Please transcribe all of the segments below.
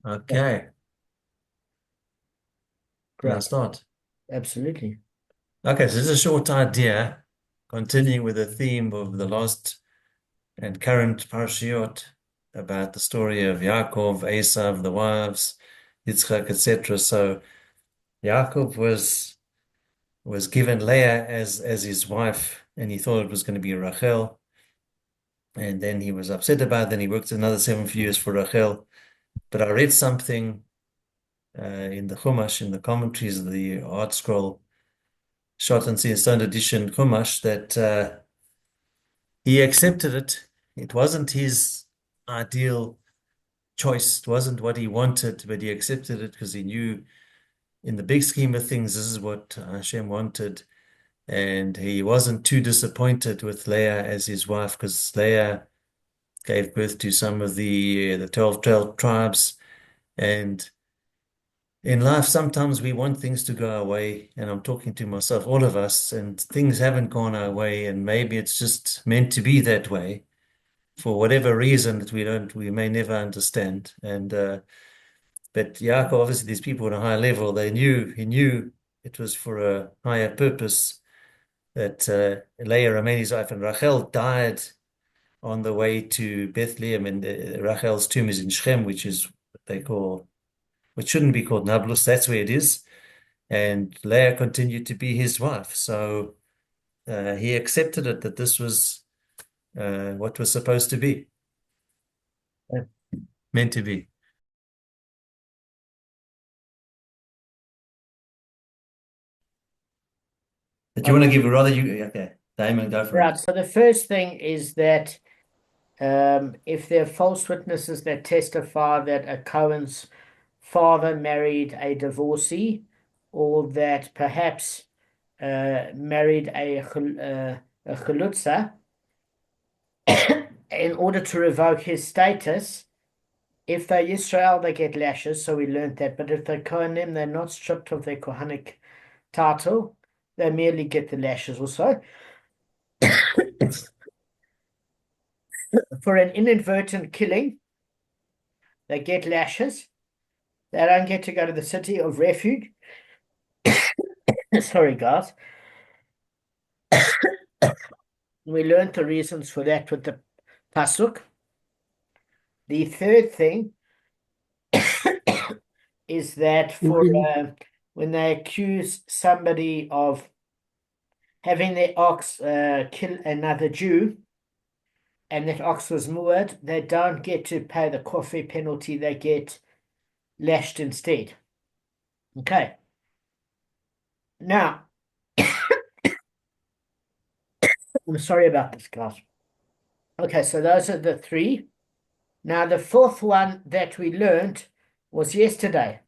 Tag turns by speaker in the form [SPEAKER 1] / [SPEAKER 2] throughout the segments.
[SPEAKER 1] Okay, can I
[SPEAKER 2] Great.
[SPEAKER 1] start?
[SPEAKER 2] Absolutely.
[SPEAKER 1] Okay, so this is a short idea, continuing with the theme of the last and current parashiot about the story of Yaakov, Esav, the wives, Yitzchak, etc. So Yaakov was given Leah as his wife, and he thought it was going to be Rachel, and then he was upset about it. Then he worked another 7 years for Rachel. But I read something in the Chumash, in the commentaries of the Art Scroll Schottenstein Stone Edition Chumash that he accepted it. It wasn't his ideal choice. It wasn't what he wanted, but he accepted it because he knew in the big scheme of things, this is what Hashem wanted. And he wasn't too disappointed with Leah as his wife because Leah gave birth to some of the 12 tribes. And in life, sometimes we want things to go our way, and I'm talking to myself, all of us, and things haven't gone our way, and maybe it's just meant to be that way for whatever reason that we may never understand. And but Yaakov, obviously, these people at a high level, he knew it was for a higher purpose that Leah remained his wife, and Rachel died on the way to Bethlehem, and Rachel's tomb is in Shechem, which is what they call, which shouldn't be called Nablus. That's where it is. And Leah continued to be his wife. So he accepted it that this was what was supposed to be, meant to be. But you want to give a rather you okay, Damon, go for it.
[SPEAKER 2] Right. So the first thing is that if there are false witnesses that testify that a Cohen's father married a divorcee, or that perhaps married a chulutza, in order to revoke his status, if they're Israel, they get lashes. So we learned that. But if they're Kohanim, they're not stripped of their Kohanic title. They merely get the lashes also. For an inadvertent killing, they get lashes. They don't get to go to the city of refuge. Sorry, guys. We learned the reasons for that with the pasuk. The third thing is that for when they accuse somebody of having their ox kill another Jew, and that ox was moored, they don't get to pay the coffee penalty. They get lashed instead. Okay. Now, I'm sorry about this, guys. Okay, so those are the three. Now, the fourth one that we learned was yesterday.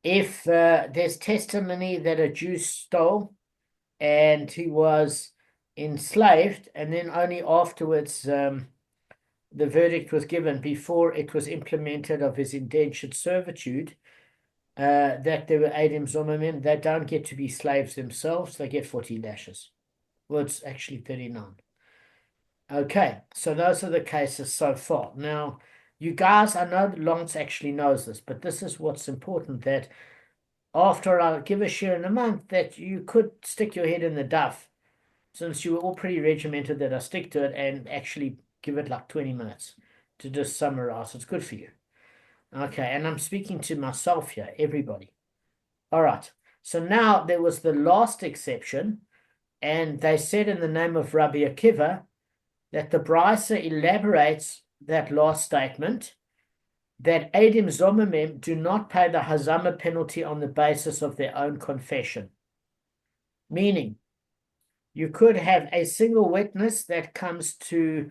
[SPEAKER 2] If there's testimony that a Jew stole and he was enslaved, and then only afterwards the verdict was given before it was implemented of his indentured servitude, that there were Adim Zomamim, they don't get to be slaves themselves, they get 40 lashes. Well, it's actually 39. Okay, so those are the cases so far. Now, you guys, I know Lance actually knows this, but this is what's important, that after I give a share in a month, that you could stick your head in the duff, since you were all pretty regimented, that I stick to it and actually give it like 20 minutes to just summarize. It's good for you. Okay, and I'm speaking to myself here, everybody. All right, so now there was the last exception, and they said in the name of Rabbi Akiva that the Brisa elaborates that last statement, that Adim Zomamim do not pay the Hazama penalty on the basis of their own confession. Meaning, you could have a single witness that comes to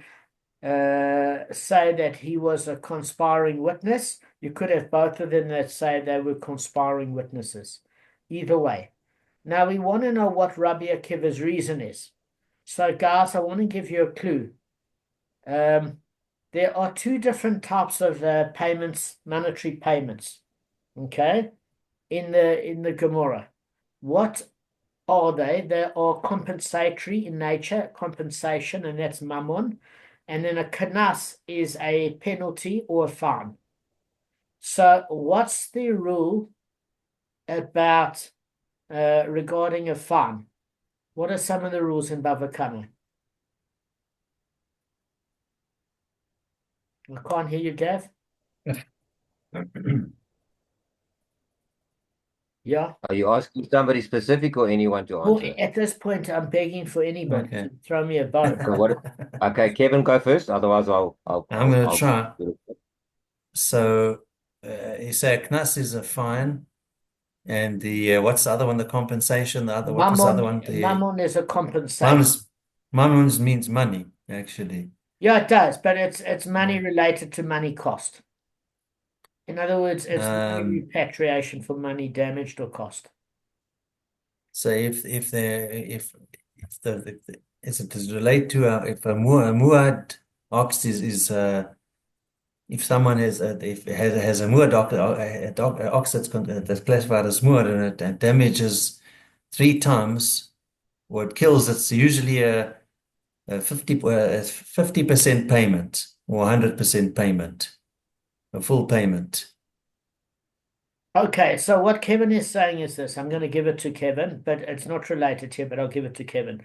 [SPEAKER 2] say that he was a conspiring witness. You could have both of them that say they were conspiring witnesses. Either way. Now we want to know what Rabbi Akiva's reason is. So, guys, I want to give you a clue. There are two different types of payments, monetary payments. Okay, in the Gemara, what are they? They are compensatory in nature, compensation, and that's mammon. And then a kanas is a penalty or a fine. So what's the rule about regarding a fine? What are some of the rules in Bava Kama? I can't hear you, Gav. Yeah.
[SPEAKER 3] Are you asking somebody specific or anyone to
[SPEAKER 2] Well,
[SPEAKER 3] answer?
[SPEAKER 2] at this point, I'm begging for anybody
[SPEAKER 1] Okay.
[SPEAKER 2] to throw me a bone.
[SPEAKER 3] So what? Okay, Kevin, go first. Otherwise,
[SPEAKER 1] I'm going to
[SPEAKER 3] I'll.
[SPEAKER 1] try. So you say a knas is a fine, and the what's the other one? The compensation. The other what was the other one? The
[SPEAKER 2] Mammon is a compensation.
[SPEAKER 1] mammons. Mammons means money, actually.
[SPEAKER 2] Yeah, it does, but it's money related to money cost. In other words, it's money
[SPEAKER 1] Um,
[SPEAKER 2] repatriation for money damaged or cost.
[SPEAKER 1] so if the is it does it relate to if a muad ox is if someone has a muad ox, a ox that's classified as muad and it damages 3 times or it kills, it's usually a 50% payment or 100% payment, a full payment.
[SPEAKER 2] Okay, so what Kevin is saying is this. I'm going to give it to Kevin, but it's not related here, but I'll give it to Kevin.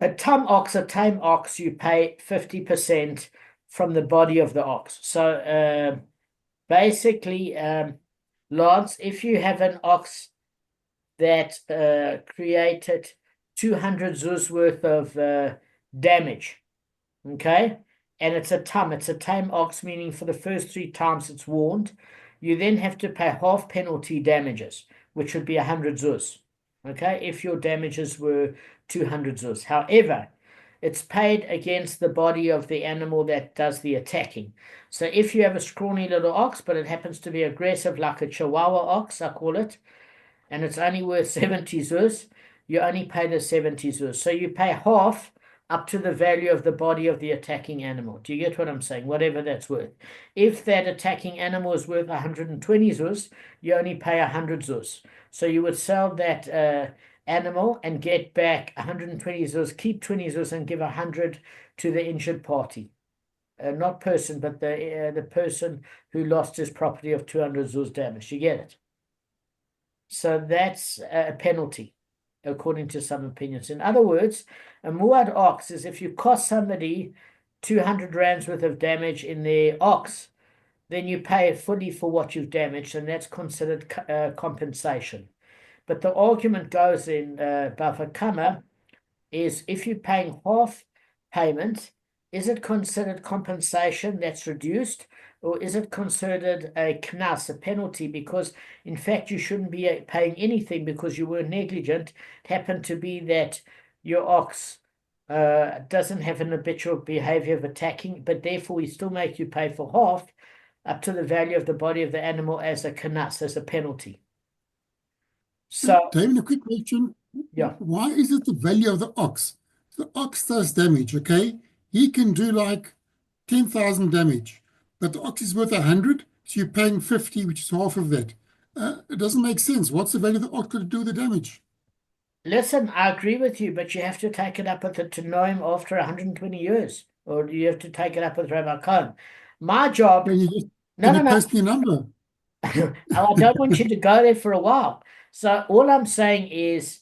[SPEAKER 2] A tame ox, you pay 50% from the body of the ox. So basically, Lance, if you have an ox that created 200 zuz worth of damage, okay, and it's a tame ox, meaning for the first 3 times it's warned, you then have to pay half penalty damages, which would be 100 zuz, okay, if your damages were 200 zuz. However, it's paid against the body of the animal that does the attacking. So if you have a scrawny little ox, but it happens to be aggressive like a Chihuahua ox, I call it, and it's only worth 70 zuz, you only pay the 70 zuz. So you pay half up to the value of the body of the attacking animal. Do you get what I'm saying? Whatever that's worth. If that attacking animal is worth 120 zuz, you only pay 100 zuz. So you would sell that animal and get back 120 zuz, keep 20 zuz, and give 100 to the injured party. Not person, but the person who lost his property of 200 zuz damage. You get it? So that's a penalty, according to some opinions. In other words, a muad ox is if you cost somebody 200 rands worth of damage in their ox, then you pay it fully for what you've damaged, and that's considered compensation. But the argument goes in Bava Kama is if you're paying half payment, is it considered compensation that's reduced, or is it considered a knas, a penalty? Because in fact, you shouldn't be paying anything because you were negligent. It happened to be that your ox doesn't have an habitual behavior of attacking, but therefore we still make you pay for half up to the value of the body of the animal as a knas, as a penalty. So,
[SPEAKER 4] Damon, a quick question.
[SPEAKER 2] yeah.
[SPEAKER 4] Why is it the value of the ox? The ox does damage, okay? He can do like 10,000 damage, but the ox is worth 100, so you're paying 50, which is half of that. It doesn't make sense. What's the value of the ox going to do the damage?
[SPEAKER 2] Listen, I agree with you, but you have to take it up with the Tanoim after 120 years, or you have to take it up with Rabbi Cohen. My job,
[SPEAKER 4] Can you just
[SPEAKER 2] no,
[SPEAKER 4] can you
[SPEAKER 2] no, no.
[SPEAKER 4] post me a number?
[SPEAKER 2] I don't want you to go there for a while. So all I'm saying is,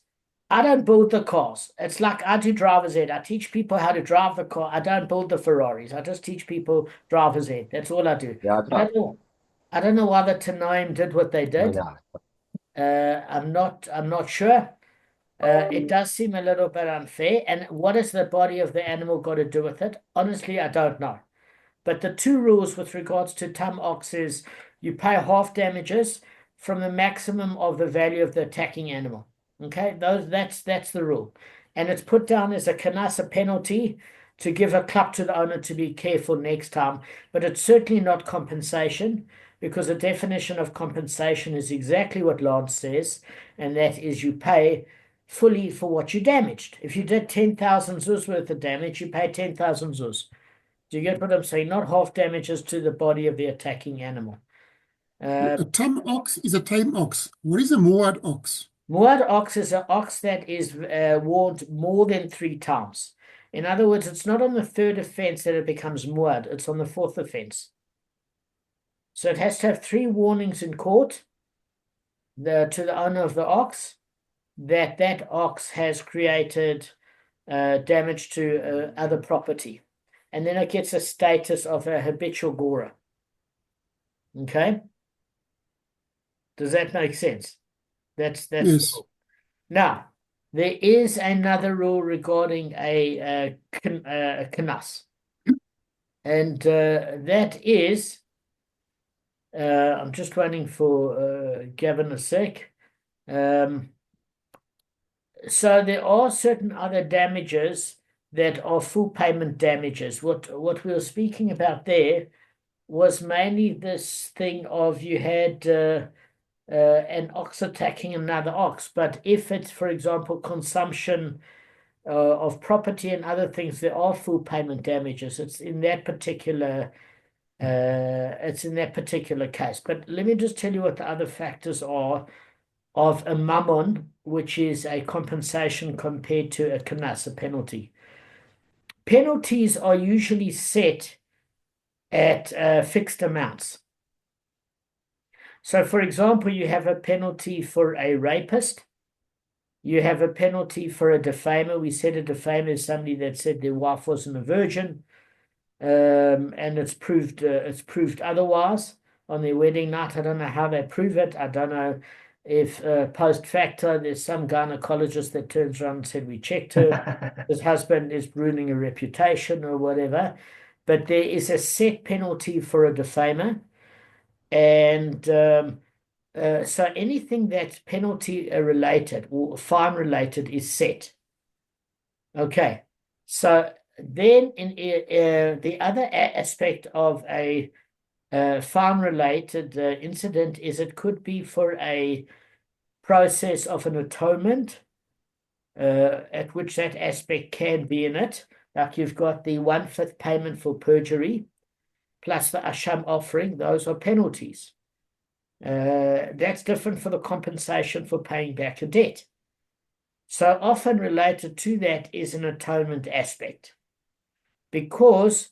[SPEAKER 2] I don't build the cars. It's like I do driver's ed. I teach people how to drive the car. I don't build the Ferraris. I just teach people driver's ed. That's all I do.
[SPEAKER 3] Yeah,
[SPEAKER 2] I don't know why the Tanoim did what they
[SPEAKER 3] I
[SPEAKER 2] did.
[SPEAKER 3] know.
[SPEAKER 2] I'm not sure. It does seem a little bit unfair. And what has the body of the animal got to do with it? Honestly, I don't know. But the two rules with regards to tam ox is you pay half damages from the maximum of the value of the attacking animal. Okay, that's the rule. And it's put down as a kanasa penalty to give a clap to the owner to be careful next time. But it's certainly not compensation, because the definition of compensation is exactly what Lance says, and that is you pay fully for what you damaged. If you did 10,000 zuz worth of damage, you pay 10,000 zuz. Do you get what I'm saying? Not half damages to the body of the attacking animal.
[SPEAKER 4] A tame ox is a tame ox. What is a moad ox?
[SPEAKER 2] Muad ox is an ox that is warned more than 3 times. In other words, it's not on the third offense that it becomes muad. It's on the fourth offense. So it has to have 3 warnings in court to the owner of the ox that ox has created damage to other property. And then it gets a status of a habitual gorer. Okay? Does that make sense? That's
[SPEAKER 4] Yes.
[SPEAKER 2] Now, there is another rule regarding a knas. And that is, I'm just waiting for Gavin a sec. So there are certain other damages that are full payment damages. What we were speaking about there was mainly this thing of you had an ox attacking another ox. But if it's, for example, consumption of property and other things, there are full payment damages. It's in that particular case. But let me just tell you what the other factors are of a mammon, which is a compensation compared to a knas, a penalty. Penalties are usually set at fixed amounts. So, for example, you have a penalty for a rapist. You have a penalty for a defamer. We said a defamer is somebody that said their wife wasn't a virgin, and it's proved otherwise on their wedding night. I don't know how they prove it. I don't know if post facto there's some gynecologist that turns around and said we checked her. His husband is ruining a reputation or whatever. But there is a set penalty for a defamer, and so anything that's penalty related or fine related is set. Okay, so then in the other aspect of a fine related incident is it could be for a process of an atonement, at which that aspect can be in it. Like you've got the 1/5 payment for perjury plus the asham offering, those are penalties. That's different for the compensation for paying back a debt. So often related to that is an atonement aspect. Because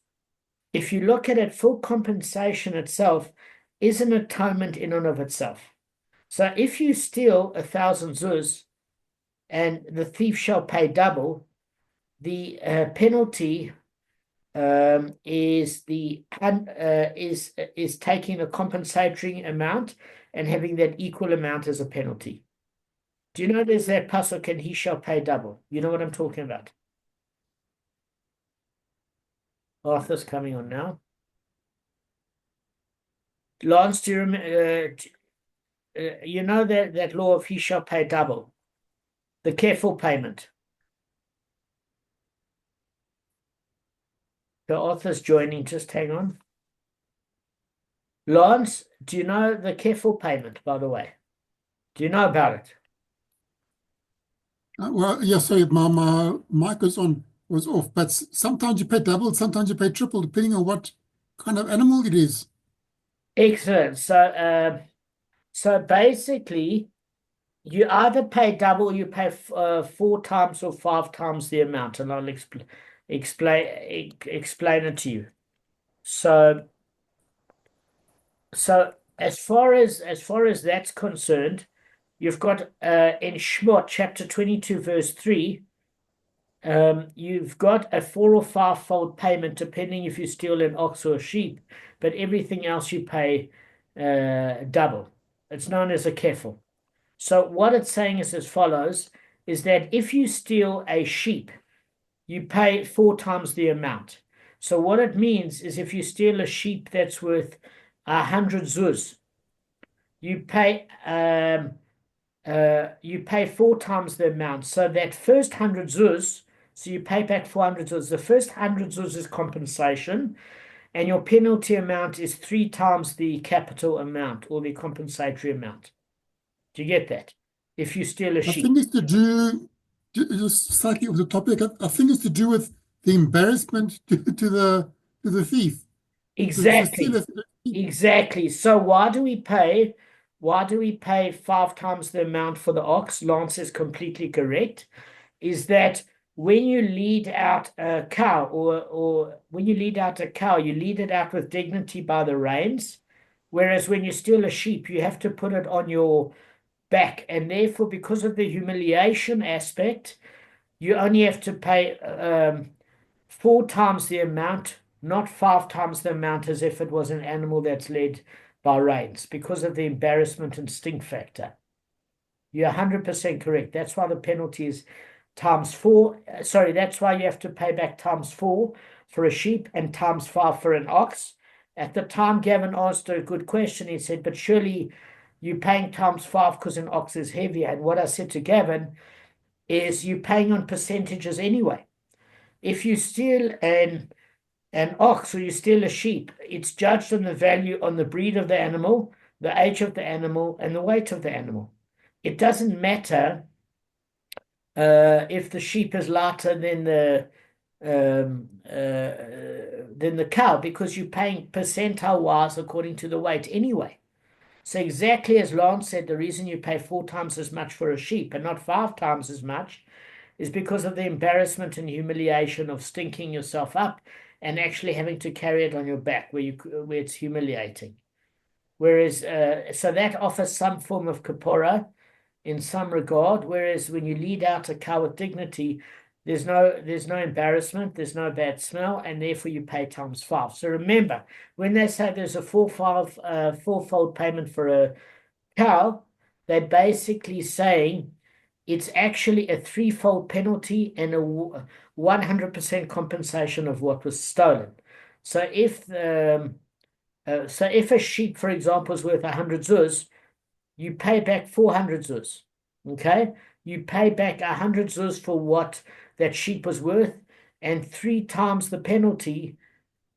[SPEAKER 2] if you look at it, full compensation itself is an atonement in and of itself. So if you steal 1,000 zuz and the thief shall pay double, the penalty is taking a compensatory amount and having that equal amount as a penalty. Do you know there's that pasuk and he shall pay double? You know what I'm talking about? Arthur's coming on now. Lance, do you remember? You know that law of he shall pay double, the careful payment. So Arthur's joining. Just hang on. Lance, do you know the careful payment? By the way, do you know about it?
[SPEAKER 4] Well, yeah, sorry, my mic was off, but sometimes you pay double, sometimes you pay triple, depending on what kind of animal it is.
[SPEAKER 2] Excellent. So basically, you either pay double or you pay 4 times or 5 times the amount, and I'll explain it to you. So as far as that's concerned, you've got in Shmot chapter 22 verse 3, you've got a 4 or 5-fold payment depending if you steal an ox or a sheep, but everything else you pay double. It's known as a kefil. So what it's saying is as follows, is that if you steal a sheep, you pay 4 times the amount. So what it means is if you steal a sheep that's worth 100 zuz, you pay 4 times the amount. So that first 100 zuz, so you pay back 400 zuz. The first 100 zuz is compensation, and your penalty amount is 3 times the capital amount or the compensatory amount. Do you get that? If you steal a
[SPEAKER 4] I
[SPEAKER 2] sheep.
[SPEAKER 4] think it's to do, just slightly off the topic, I think it's to do with the embarrassment to the thief.
[SPEAKER 2] Exactly. Exactly. So why do we pay 5 times the amount for the ox? Lance is completely correct. Is that when you lead out a cow, or when you lead out a cow, you lead it out with dignity by the reins, Whereas when you steal a sheep, you have to put it on your back. And therefore, because of the humiliation aspect, you only have to pay 4 times the amount, not 5 times the amount as if it was an animal that's led by reins, because of the embarrassment and stink factor. You're 100% correct. That's why the penalty is times 4. Sorry, that's why you have to pay back times 4 for a sheep and times 5 for an ox. At the time, Gavin asked a good question. He said, but surely you're paying times 5 because an ox is heavier. And what I said to Gavin is you're paying on percentages anyway. If you steal an ox or you steal a sheep, it's judged on the value, on the breed of the animal, the age of the animal, and the weight of the animal. It doesn't matter if the sheep is lighter than the cow, because you're paying percentile wise according to the weight anyway. So exactly as Lance said, the reason you pay 4 times as much for a sheep and not 5 times as much is because of the embarrassment and humiliation of stinking yourself up and actually having to carry it on your back where it's humiliating. Whereas, so that offers some form of kapora in some regard, whereas when you lead out a cow with dignity, there's no embarrassment, there's no bad smell, and therefore you pay times 5. So remember, when they say there's a fourfold payment for a cow, they're basically saying it's actually a 3-fold penalty and a 100% compensation of what was stolen. So if a sheep, for example, is worth 100 zuz, you pay back 400 zuz. Okay, you pay back 100 zuz for what that sheep was worth, and 3 times the penalty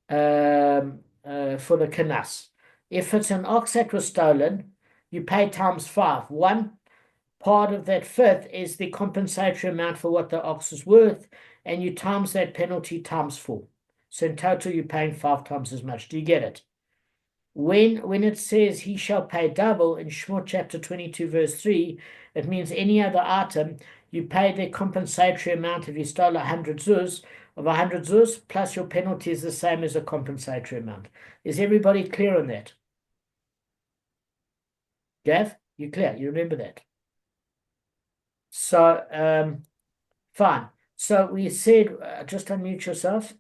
[SPEAKER 2] for the kanas. If it's an ox that was stolen, you pay times 5. One part of that fifth is the compensatory amount for what the ox is worth, and you times that penalty times 4. So in total, you're paying 5 times as much. Do you get it? When it says he shall pay double in Shemot chapter 22, verse 3, it means any other item, you pay the compensatory amount if you stole 100 zuz, of 100 zuz, plus your penalty is the same as a compensatory amount. Is everybody clear on that? Gav, you clear? You remember that? So, fine. So we said, just unmute yourself.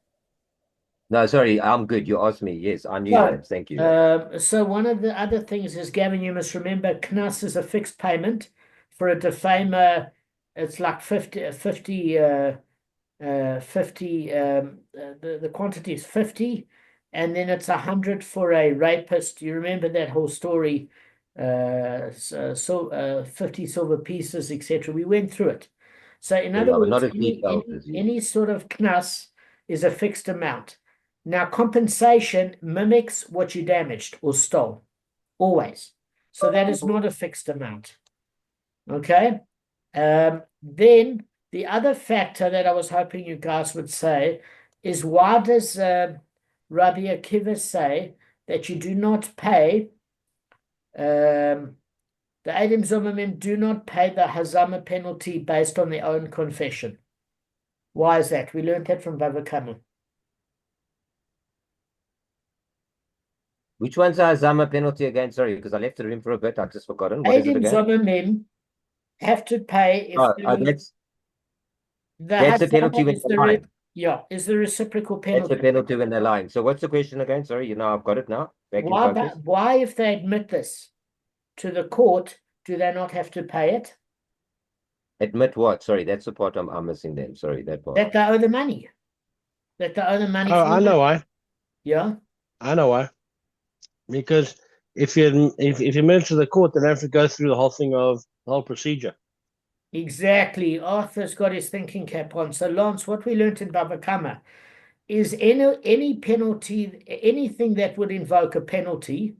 [SPEAKER 3] No, sorry, I'm good. You asked me. Yes, I knew
[SPEAKER 2] So,
[SPEAKER 3] that. Thank you.
[SPEAKER 2] So one of the other things is, Gavin, you must remember, knas is a fixed payment. For a defamer, it's like 50, the quantity is 50, and then it's 100 for a rapist. You remember that whole story, 50 silver pieces, etc. We went through it. So in other
[SPEAKER 3] Yeah, but
[SPEAKER 2] words,
[SPEAKER 3] not as detailed as you.
[SPEAKER 2] any sort of knas is a fixed amount. Now, compensation mimics what you damaged or stole, always. So that is not a fixed amount. Okay? Then the other factor that I was hoping you guys would say is, why does Rabbi Akiva say that you do not pay, the Eidim Zomimim do not pay the Hazama penalty based on their own confession? Why is that? We learned that from Bava Kama.
[SPEAKER 3] Which one's a Zama penalty again? Sorry, because I left the room for a bit. I've just forgotten. What is it
[SPEAKER 2] Eidim
[SPEAKER 3] again?
[SPEAKER 2] Zomimim have to pay if
[SPEAKER 3] That's a penalty
[SPEAKER 2] Hazama
[SPEAKER 3] when
[SPEAKER 2] is
[SPEAKER 3] they're lying.
[SPEAKER 2] is the reciprocal
[SPEAKER 3] That's
[SPEAKER 2] penalty.
[SPEAKER 3] a penalty when they're lying. So what's the question again? Sorry, I've got it now. Back in focus.
[SPEAKER 2] Why, if they admit this to the court, do they not have to pay it?
[SPEAKER 3] Admit what? Sorry, that's the part I'm missing then. Sorry, that part.
[SPEAKER 2] That they owe the money. That they owe the money.
[SPEAKER 5] Oh, I know why.
[SPEAKER 2] Yeah.
[SPEAKER 5] I know why. Because if you admit to the court, then they have to go through the whole thing of the whole procedure.
[SPEAKER 2] Exactly. Arthur's got his thinking cap on. So, Lance, what we learned in Bava Kama is any penalty, anything that would invoke a penalty,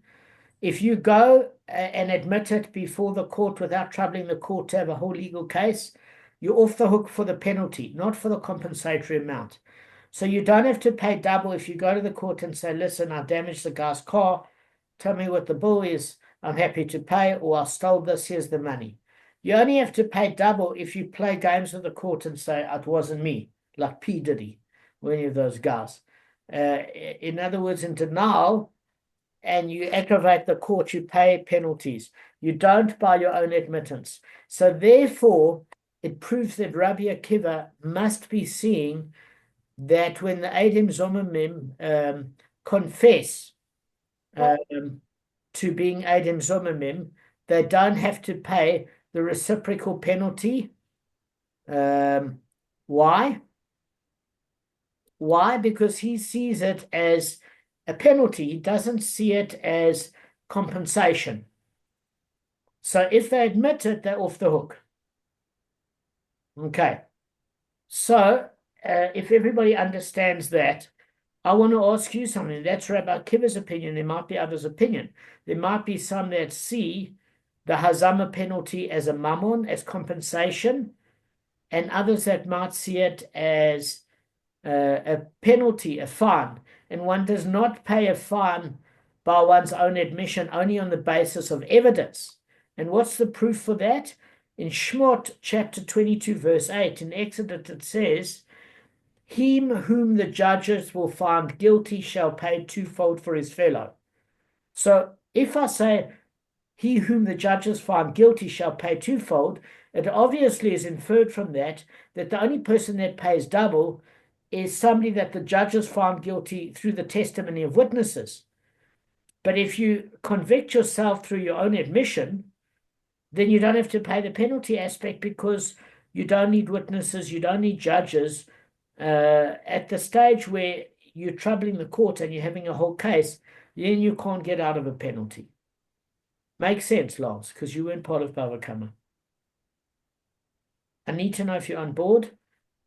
[SPEAKER 2] if you go and admit it before the court without troubling the court to have a whole legal case, you're off the hook for the penalty, not for the compensatory amount. So you don't have to pay double if you go to the court and say, listen, I damaged the guy's car, tell me what the bill is, I'm happy to pay, or I stole this, here's the money. You only have to pay double if you play games with the court and say, it wasn't me, like P. Diddy, or any of those guys. In other words, in denial, and you aggravate the court, you pay penalties. You don't by your own admittance. So therefore, it proves that Rabbi Akiva must be seeing that when the Eidim Zomimim confess to being Eidim Zomimim, they don't have to pay the reciprocal penalty. Why? Why? Because he sees it as a penalty. He doesn't see it as compensation. So if they admit it, they're off the hook. Okay. So if everybody understands that, I want to ask you something. That's Rabbi Akiva's opinion. There might be others' opinion. There might be some that see the hazama penalty as a mammon, as compensation, and others that might see it as a penalty, a fine. And one does not pay a fine by one's own admission, only on the basis of evidence. And what's the proof for that? In Shmot chapter 22, verse 8, in Exodus, it says, "Him whom the judges will find guilty shall pay twofold for his fellow." So if I say, "He whom the judges find guilty shall pay twofold," it obviously is inferred from that the only person that pays double is somebody that the judges find guilty through the testimony of witnesses. But if you convict yourself through your own admission, then you don't have to pay the penalty aspect because you don't need witnesses, you don't need judges. At the stage where you're troubling the court and you're having a whole case, then you can't get out of a penalty. Makes sense, Lars, because you weren't part of Bava Kama. I need to know if you're on board.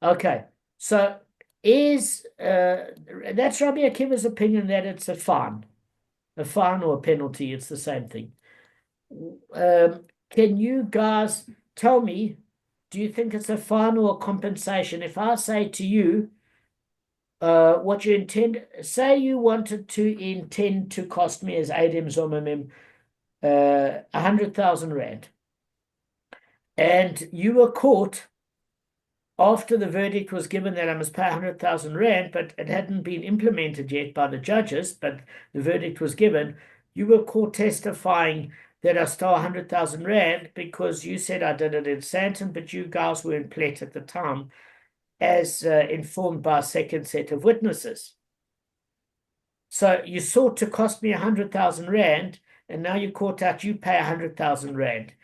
[SPEAKER 2] Okay, so that's Rabbi Akiva's opinion that it's a fine or a penalty, it's the same thing. Can you guys tell me, do you think it's a fine or a compensation? If I say to you, what you intend, say you wanted to intend to cost me as Eidim Zomimim 100,000 Rand, and you were caught after the verdict was given that I must pay 100,000 Rand, but it hadn't been implemented yet by the judges, but the verdict was given. You were caught testifying that I stole 100,000 Rand because you said I did it in Sandton, but you guys were in Plet at the time, as informed by a second set of witnesses. So you sought to cost me 100,000 Rand, and now you're caught out, you pay 100,000 Rand.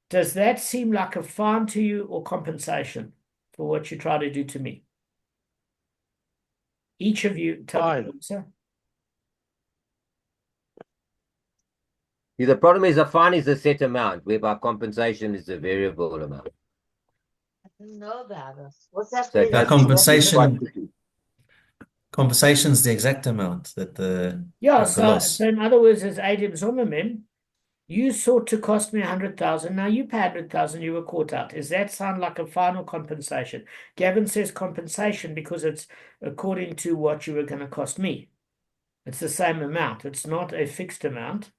[SPEAKER 2] Does that seem like a fine to you or compensation for what you try to do to me? Each of you tell me the answer.
[SPEAKER 3] The problem is a fine is a set amount, whereby compensation is a variable amount.
[SPEAKER 6] I didn't know about this. What's that?
[SPEAKER 3] So
[SPEAKER 6] phrase?
[SPEAKER 1] Compensation's the exact amount that the
[SPEAKER 2] So
[SPEAKER 1] loss.
[SPEAKER 2] in other words, as Eidim Zomimim, you sought to cost me 100,000. Now you pay 100,000. You were caught out. Does that sound like a final compensation? Gavin says compensation because it's according to what you were going to cost me. It's the same amount. It's not a fixed amount.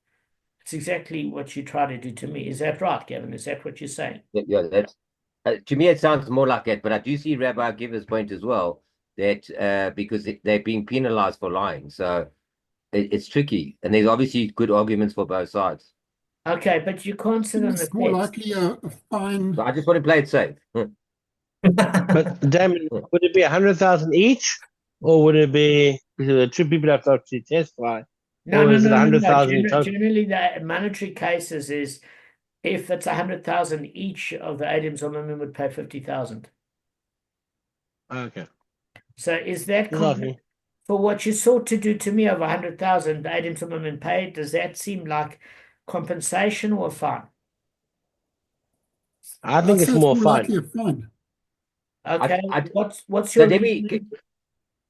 [SPEAKER 2] It's exactly what you try to do to me. Is that right, Gavin? Is that what you're saying?
[SPEAKER 3] Yeah, that's to me it sounds more like that. But I do see Rabbi Akiva's point as well that because they're being penalized for lying, so it's tricky, and there's obviously good arguments for both sides.
[SPEAKER 2] Okay, but you can't sit on the
[SPEAKER 4] It's more
[SPEAKER 2] fence.
[SPEAKER 4] likely a fine.
[SPEAKER 3] So I just want to play it safe.
[SPEAKER 5] But Damon, would it be 100,000 each, or would it be because the two people have to actually testify?
[SPEAKER 2] No.
[SPEAKER 5] Is it 100,000 in total?
[SPEAKER 2] Generally, the monetary cases is if it's 100,000 each of the Eidim Zomimim would pay 50,000.
[SPEAKER 5] Okay.
[SPEAKER 2] So is that
[SPEAKER 5] Lovely.
[SPEAKER 2] for what you sought to do to me of 100,000 Eidim Zomimim paid? Does that seem like compensation or a fine?
[SPEAKER 5] I think it's more fun.
[SPEAKER 4] Likely a fine.
[SPEAKER 2] Okay,
[SPEAKER 3] I-
[SPEAKER 2] what's
[SPEAKER 3] So
[SPEAKER 2] your
[SPEAKER 3] let
[SPEAKER 2] reasoning?
[SPEAKER 3] me.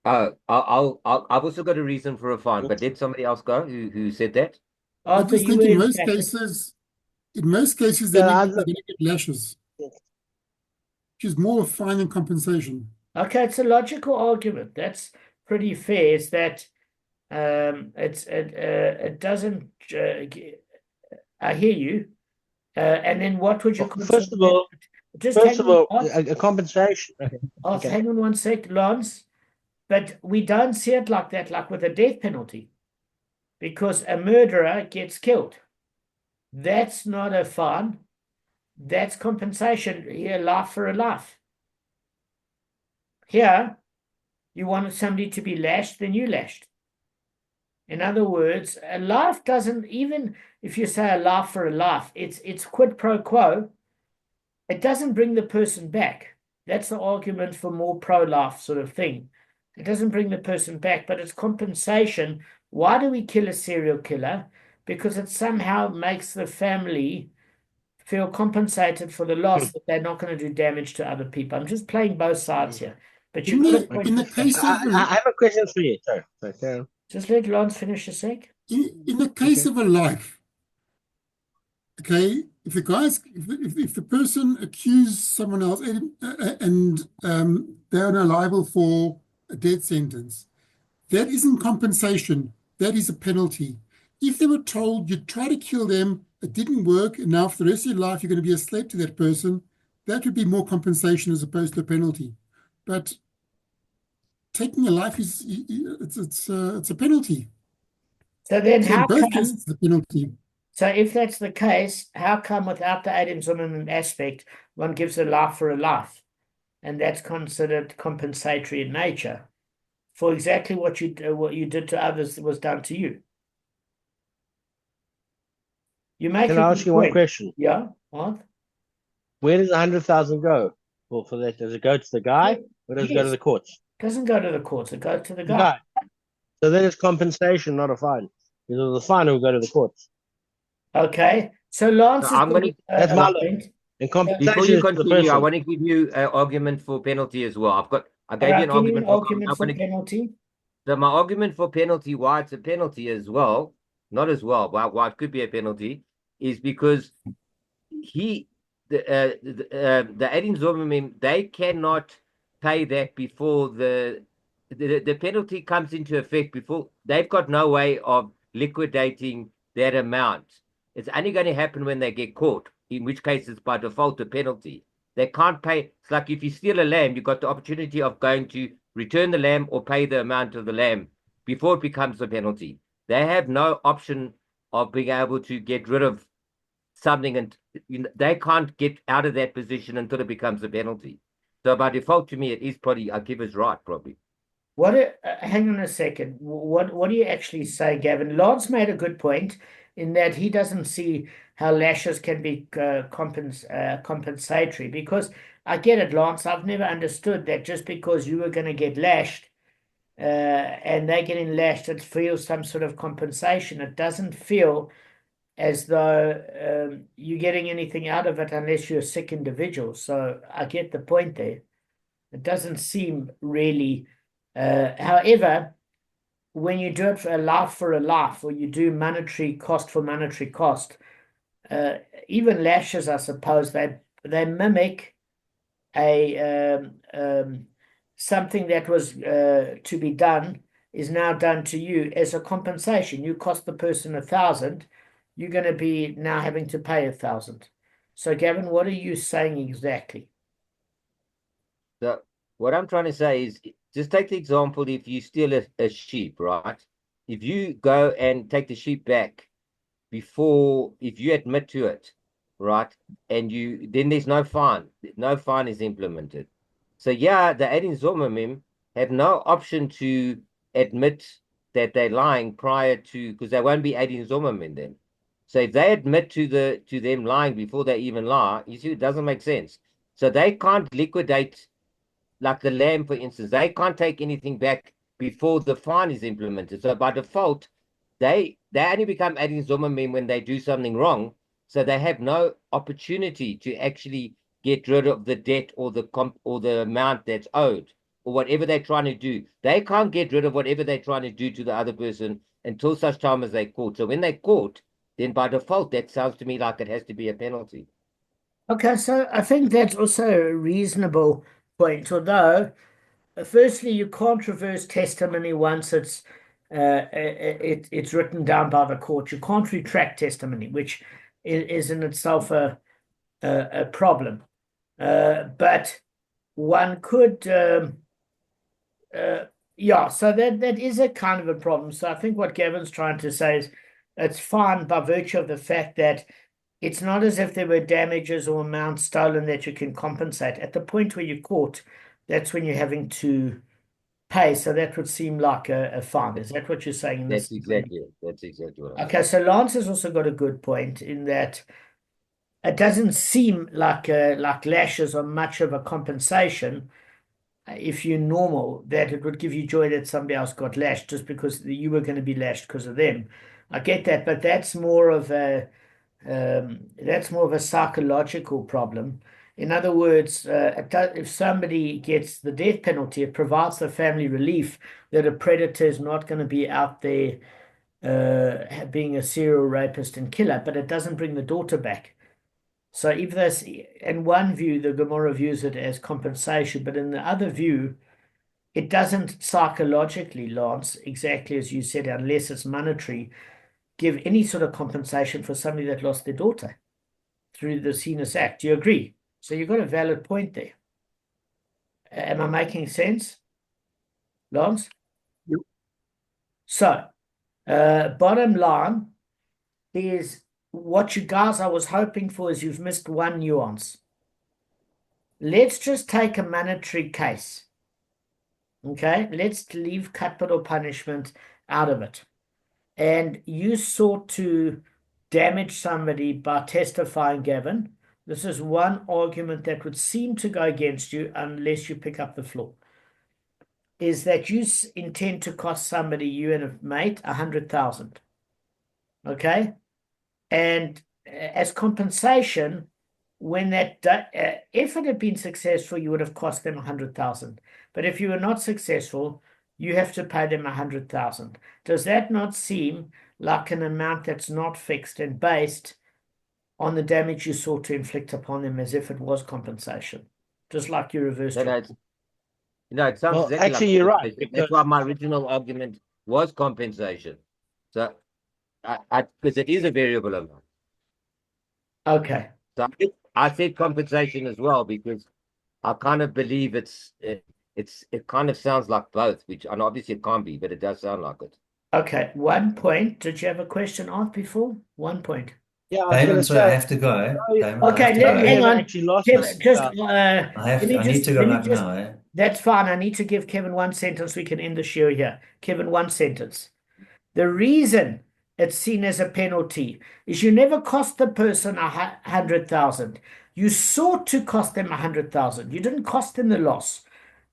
[SPEAKER 3] I've also got a reason for a fine, but did somebody else go who said that?
[SPEAKER 4] I
[SPEAKER 2] Arthur,
[SPEAKER 4] just
[SPEAKER 2] you
[SPEAKER 4] think
[SPEAKER 2] were
[SPEAKER 4] in most
[SPEAKER 2] emphatic.
[SPEAKER 4] cases, they're
[SPEAKER 5] Yeah,
[SPEAKER 4] going to get lashes, which is more a fine than compensation.
[SPEAKER 2] Okay, it's a logical argument. That's pretty fair. Is that it doesn't. I hear you. And then what would you
[SPEAKER 5] Well,
[SPEAKER 2] consider?
[SPEAKER 5] first of all,
[SPEAKER 2] Just hang on,
[SPEAKER 5] a compensation. Okay.
[SPEAKER 2] Arthur, hang on one sec, Lance. But we don't see it like that, like with a death penalty. because a murderer gets killed. That's not a fine. That's compensation. Here, life for a life. Here, you wanted somebody to be lashed, then you lashed. In other words, a life doesn't, even if you say a life for a life, it's quid pro quo. It doesn't bring the person back. That's the argument for more pro-life sort of thing. It doesn't bring the person back, but it's compensation. Why do we kill a serial killer? Because it somehow makes the family feel compensated for the loss, that they're not going to do damage to other people. I'm just playing both sides here. But you've got a point.
[SPEAKER 4] In the case of
[SPEAKER 5] I have a question for you. Sorry, Karen.
[SPEAKER 2] Just let Lance finish a sec.
[SPEAKER 4] in the case of a life, okay, if the person accused someone else and they're now liable for a death sentence, that isn't compensation. That is a penalty. If they were told you try to kill them, it didn't work, and now for the rest of your life you're going to be a slave to that person, that would be more compensation as opposed to a penalty. But taking a life it's a penalty.
[SPEAKER 2] So then
[SPEAKER 4] So in
[SPEAKER 2] how
[SPEAKER 4] both
[SPEAKER 2] come,
[SPEAKER 4] cases, it's a penalty.
[SPEAKER 2] so if that's the case, how come without the Adam Zimmerman aspect, one gives a life for a life? And that's considered compensatory in nature for exactly what you did to others that was done to you. You make
[SPEAKER 5] Can
[SPEAKER 2] a
[SPEAKER 5] I
[SPEAKER 2] good
[SPEAKER 5] ask you one
[SPEAKER 2] point.
[SPEAKER 5] question?
[SPEAKER 2] Yeah, what?
[SPEAKER 5] Where does 100,000 go for that? Does it go to the guy or does it go to
[SPEAKER 2] Yes.
[SPEAKER 5] the courts?
[SPEAKER 2] Doesn't go to the courts, it goes to the
[SPEAKER 5] The
[SPEAKER 2] guy.
[SPEAKER 5] guy. So then it's compensation, not a fine. Because the fine will go to the courts.
[SPEAKER 2] Okay, so Lance
[SPEAKER 3] So
[SPEAKER 2] has
[SPEAKER 3] I'm
[SPEAKER 2] got
[SPEAKER 3] going to,
[SPEAKER 5] That's
[SPEAKER 2] a
[SPEAKER 5] my
[SPEAKER 2] point.
[SPEAKER 5] And
[SPEAKER 3] before
[SPEAKER 5] compensation
[SPEAKER 3] you
[SPEAKER 5] is to the
[SPEAKER 3] continue, I
[SPEAKER 5] person.
[SPEAKER 3] want to give you an argument for penalty as well. I
[SPEAKER 2] All
[SPEAKER 3] gave you
[SPEAKER 2] right,
[SPEAKER 3] an
[SPEAKER 2] give me an
[SPEAKER 3] argument. I'm
[SPEAKER 2] argument for
[SPEAKER 3] going to,
[SPEAKER 2] penalty.
[SPEAKER 3] so my argument for penalty, why it's a penalty as well, not as well, why it could be a penalty, is because the Adin Zomimim, they cannot pay that before the penalty comes into effect. Before, they've got no way of liquidating that amount. It's only going to happen when they get caught, in which case it's by default a penalty. They can't pay. It's like if you steal a lamb, you've got the opportunity of going to return the lamb or pay the amount of the lamb before it becomes a penalty. They have no option of being able to get rid of something, and they can't get out of that position until it becomes a penalty. So by default, to me, it is probably Akiva's right, probably.
[SPEAKER 2] Hang on a second. What do you actually say, Gavin? Lance made a good point in that he doesn't see how lashes can be compensatory, because I get it, Lance. I've never understood that just because you were going to get lashed and they're getting lashed, it feels some sort of compensation. It doesn't feel as though you're getting anything out of it unless you're a sick individual. So I get the point there. It doesn't seem really. However, when you do it for a life, or you do monetary cost for monetary cost, even lashes, I suppose, they mimic a something that was to be done is now done to you as a compensation. You cost the person 1,000, you're going to be now having to pay 1,000. So, Gavin, what are you saying exactly?
[SPEAKER 3] So what I'm trying to say is, just take the example, if you steal a sheep, right? If you go and take the sheep back before, if you admit to it, right, and then there's no fine is implemented. So yeah, the Adin Zomimim have no option to admit that they're lying prior to, because they won't be Adin Zomimim then. So if they admit to them lying before they even lie, you see, it doesn't make sense. So they can't liquidate, like the lamb, for instance. They can't take anything back before the fine is implemented. So by default, they only become Adin Zomimim when they do something wrong. So they have no opportunity to actually get rid of the debt or the amount that's owed, or whatever they're trying to do. They can't get rid of whatever they're trying to do to the other person until such time as they're caught. So when they're caught, then by default, that sounds to me like it has to be a penalty.
[SPEAKER 2] Okay, so I think that's also a reasonable point, although firstly, you can't reverse testimony once it's written down by the court. You can't retract testimony, which is in itself a problem. But one could Yeah, so that is a kind of a problem. So I think what Gavin's trying to say is it's fine by virtue of the fact that it's not as if there were damages or amounts stolen that you can compensate. At the point where you're caught, that's when you're having to pay. So that would seem like a fine. Is that what you're saying in this?
[SPEAKER 3] That's exactly it. That's exactly what I'm
[SPEAKER 2] Okay, so Lance has also got a good point in that it doesn't seem like lashes are much of a compensation if you're normal, that it would give you joy that somebody else got lashed just because you were going to be lashed because of them. I get that, but that's more of a psychological problem. In other words, if somebody gets the death penalty, it provides the family relief that a predator is not going to be out there being a serial rapist and killer, but it doesn't bring the daughter back. So if there's, in one view, the Gemara views it as compensation, but in the other view, it doesn't psychologically, Lance, exactly as you said, unless it's monetary, give any sort of compensation for somebody that lost their daughter through the heinous act. Do you agree? So you've got a valid point there. Am I making sense, Lance?
[SPEAKER 4] Yep.
[SPEAKER 2] So, bottom line is what you guys I was hoping for is you've missed one nuance. Let's just take a monetary case. Okay, let's leave capital punishment out of it. And you sought to damage somebody by testifying, Gavin. This is one argument that would seem to go against you unless you pick up the flaw. Is that you intend to cost somebody, you and a mate, 100,000. Okay? And as compensation, when if it had been successful, you would have cost them 100,000. But if you were not successful, you have to pay them 100,000. Does that not seem like an amount that's not fixed and based on the damage you sought to inflict upon them as if it was compensation? Just like you reversed
[SPEAKER 3] No,
[SPEAKER 2] it.
[SPEAKER 3] it sounds
[SPEAKER 5] Well,
[SPEAKER 3] exactly
[SPEAKER 5] actually,
[SPEAKER 3] like
[SPEAKER 5] you're right,
[SPEAKER 3] compensation.
[SPEAKER 5] because
[SPEAKER 3] That's why my original argument was compensation. So, because it is a variable amount.
[SPEAKER 2] Okay.
[SPEAKER 3] So I said compensation as well because I kind of believe it kind of sounds like both, which and obviously it can't be, but it does sound like it.
[SPEAKER 2] Okay. 1 point. Did you have a question asked before? 1 point.
[SPEAKER 5] yeah, I was going
[SPEAKER 1] Damon,
[SPEAKER 5] to
[SPEAKER 1] sorry, I
[SPEAKER 5] say,
[SPEAKER 1] have to go.
[SPEAKER 5] no,
[SPEAKER 1] Damon, I
[SPEAKER 2] Okay,
[SPEAKER 1] have to go.
[SPEAKER 2] hang
[SPEAKER 5] never
[SPEAKER 2] on.
[SPEAKER 5] actually lost
[SPEAKER 2] Kevin,
[SPEAKER 5] it.
[SPEAKER 2] just
[SPEAKER 1] I need to go right now, eh?
[SPEAKER 2] that's fine. I need to give Kevin one sentence. We can end the show here. Kevin, one sentence. The reason it's seen as a penalty is you never cost the person 100,000. You sought to cost them 100,000. You didn't cost them the loss.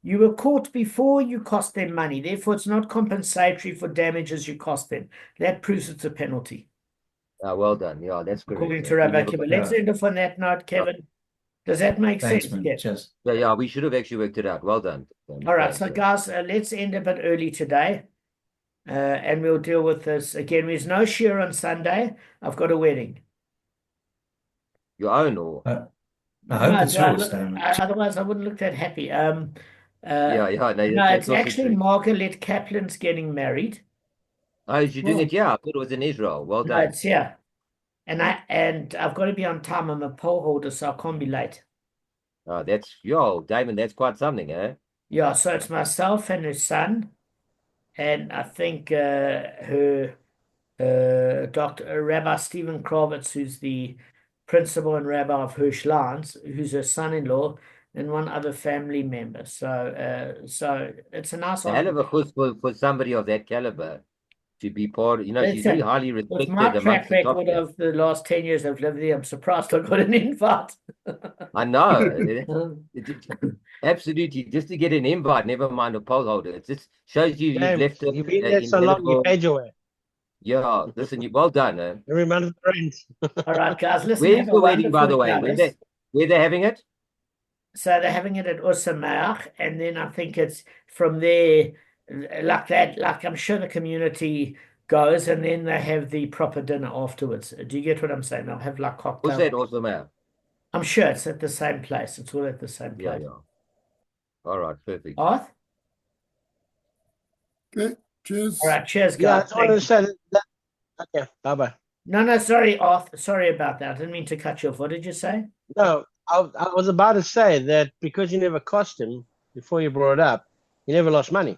[SPEAKER 2] You were caught before you cost them money. Therefore, it's not compensatory for damages you cost them. That proves it's a penalty,
[SPEAKER 3] Well done. Yeah, that's correct.
[SPEAKER 2] according to
[SPEAKER 3] We
[SPEAKER 2] Rabbi
[SPEAKER 3] never
[SPEAKER 2] Akiva.
[SPEAKER 3] got-
[SPEAKER 2] Let's end off on that note, Kevin. Does that make
[SPEAKER 1] Thanks,
[SPEAKER 2] sense,
[SPEAKER 1] man.
[SPEAKER 2] Kevin?
[SPEAKER 1] Cheers.
[SPEAKER 3] Yeah, we should have actually worked it out. Well done.
[SPEAKER 2] All right, so guys, let's end a bit early today, and we'll deal with this again. There's no share on Sunday. I've got a wedding.
[SPEAKER 3] Your own or
[SPEAKER 1] I hope
[SPEAKER 2] No,
[SPEAKER 1] it's yours, Damon.
[SPEAKER 2] otherwise I wouldn't look that happy.
[SPEAKER 3] yeah, no,
[SPEAKER 2] No,
[SPEAKER 3] that's
[SPEAKER 2] it's
[SPEAKER 3] also
[SPEAKER 2] actually
[SPEAKER 3] true.
[SPEAKER 2] Margaret Kaplan's getting married.
[SPEAKER 3] Oh, you're doing it? Yeah, I thought it was in Israel. Well
[SPEAKER 2] No,
[SPEAKER 3] done.
[SPEAKER 2] it's here, and I've got to be on time. I'm a poll holder, so I can't be late.
[SPEAKER 3] Oh, Damon, that's quite something, eh?
[SPEAKER 2] Yeah, so it's myself and her son, and I think her Dr. Rabbi Stephen Kravitz, who's the principal and rabbi of Hirschlands, who's her son-in-law, and one other family member. So it's a nice
[SPEAKER 3] A hell of a
[SPEAKER 2] honor.
[SPEAKER 3] chus for somebody of that caliber to be part. She's very
[SPEAKER 2] Listen,
[SPEAKER 3] highly
[SPEAKER 2] with my
[SPEAKER 3] respected amongst
[SPEAKER 2] track
[SPEAKER 3] the top
[SPEAKER 2] record
[SPEAKER 3] there.
[SPEAKER 2] of the last 10 years I've lived there, I'm surprised I got an invite.
[SPEAKER 3] I know. Absolutely. Just to get an invite, never mind a poll holder. It just shows you've
[SPEAKER 5] Damn,
[SPEAKER 3] left it
[SPEAKER 5] you've been there so long, you
[SPEAKER 3] indelible.
[SPEAKER 5] paid your way.
[SPEAKER 3] Yeah, listen, well done, eh?
[SPEAKER 5] Every month of rent.
[SPEAKER 2] All right, guys, listen,
[SPEAKER 3] Where's
[SPEAKER 2] have a
[SPEAKER 3] the wedding, by the
[SPEAKER 2] wonderful
[SPEAKER 3] way?
[SPEAKER 2] Shabbos.
[SPEAKER 3] Where they having it?
[SPEAKER 2] So they're having it at Usameach, and then I think it's from there, like that, like I'm sure the community goes, and then they have the proper dinner afterwards. Do you get what I'm saying? They'll have like
[SPEAKER 3] What's
[SPEAKER 2] cocktails.
[SPEAKER 3] that also, man?
[SPEAKER 2] I'm sure it's at the same place. It's all at the same
[SPEAKER 3] Yeah,
[SPEAKER 2] place.
[SPEAKER 3] yeah. All right, perfect.
[SPEAKER 2] Arth?
[SPEAKER 4] Okay, cheers.
[SPEAKER 2] All right, cheers,
[SPEAKER 5] Yeah, I
[SPEAKER 2] guys.
[SPEAKER 5] just wanted to say that. Okay, bye-bye.
[SPEAKER 2] No, sorry, Arth. Sorry about that. I didn't mean to cut you off. What did you say?
[SPEAKER 5] No, I was about to say that because you never cost him before you brought it up, you never lost money.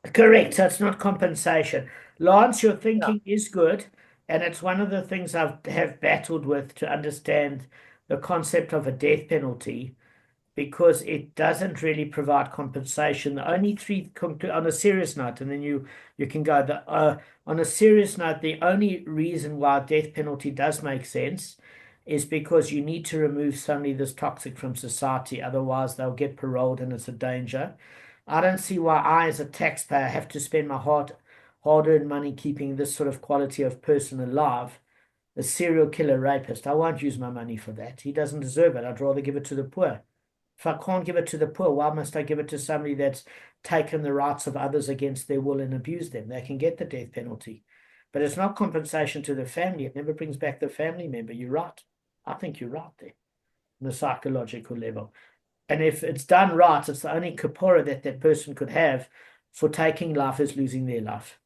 [SPEAKER 2] Correct. So it's not compensation. Lance, your thinking is good, and it's one of the things I've have battled with to understand the concept of a death penalty, because it doesn't really provide compensation. The only three on a serious note, and then you can go on a serious note, the only reason why death penalty does make sense is because you need to remove somebody that's toxic from society, otherwise they'll get paroled and it's a danger. I don't see why I, as a taxpayer, have to spend my hard-earned money keeping this sort of quality of person alive. A serial killer rapist, I won't use my money for that. He doesn't deserve it. I'd rather give it to the poor. If I can't give it to the poor, why must I give it to somebody that's taken the rights of others against their will and abused them? They can get the death penalty. But it's not compensation to the family. It never brings back the family member. You're right. I think you're right there on the psychological level. And if it's done right, it's the only kapora that that person could have for taking life is losing their life.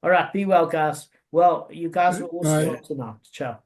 [SPEAKER 2] All right, be well, guys. Well, you guys were awesome
[SPEAKER 4] Bye.
[SPEAKER 2] tonight. Ciao.